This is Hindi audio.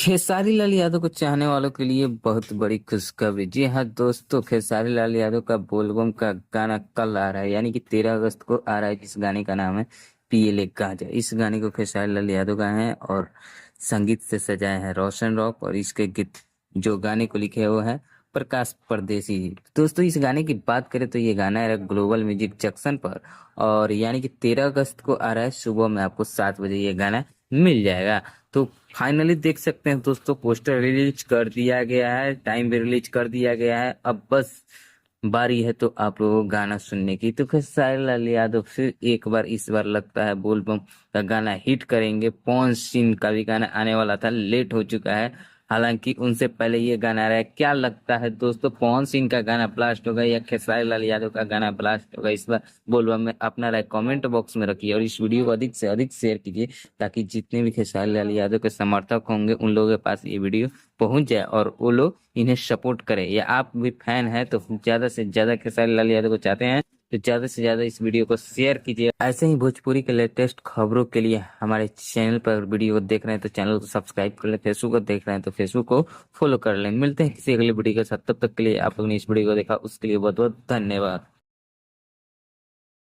खेसारी लाल यादव को चाहने वालों के लिए बहुत बड़ी खुशखबरी। जी हाँ दोस्तों, खेसारी लाल यादव का बोलबम का गाना कल आ रहा है, यानी कि 13 अगस्त को आ रहा है। जिस गाने का नाम है पीएलए गांजा। इस गाने को खेसारी लाल यादव गाए हैं और संगीत से सजाए हैं रोशन रॉक, और इसके गीत जो गाने को लिखे हैं वो है प्रकाश परदेसी जी। दोस्तों, इस गाने की बात करें तो ये गाना है ग्लोबल म्यूजिक जंक्शन पर, और यानी कि 13 अगस्त को आ रहा है। सुबह में आपको 7 बजे ये गाना मिल जाएगा। तो फाइनली देख सकते हैं दोस्तों, पोस्टर रिलीज कर दिया गया है, टाइम भी रिलीज कर दिया गया है। अब बस बारी है तो आप लोगों को गाना सुनने की। तो खेसारी लाल यादव फिर एक बार इस बार लगता है बोलबम का गाना हिट करेंगे। पवन सिंह का भी गाना आने वाला था, लेट हो चुका है, हालांकि उनसे पहले ये गाना आ रहा है। क्या लगता है दोस्तों, पवन सिंह का गाना ब्लास्ट होगा या खेसारी लाल यादव का गाना ब्लास्ट होगा इस बार बोलबम में? अपना राय कमेंट बॉक्स में रखिए और इस वीडियो को अधिक से अधिक शेयर कीजिए, ताकि जितने भी खेसारी लाल यादव के समर्थक होंगे उन लोगों के पास ये वीडियो पहुंच जाए और वो लोग इन्हें सपोर्ट करें। या आप भी फैन हैं तो ज्यादा से ज्यादा खेसारी लाल यादव को चाहते हैं तो ज्यादा से ज्यादा इस वीडियो को शेयर कीजिए। ऐसे ही भोजपुरी के लेटेस्ट खबरों के लिए हमारे चैनल पर वीडियो को देख रहे हैं तो चैनल को सब्सक्राइब कर लें, फेसबुक को देख रहे हैं तो फेसबुक को फॉलो कर लें। मिलते हैं किसी अगली वीडियो के साथ, तब तक के लिए आप लोगों ने इस वीडियो को देखा उसके लिए बहुत बहुत धन्यवाद।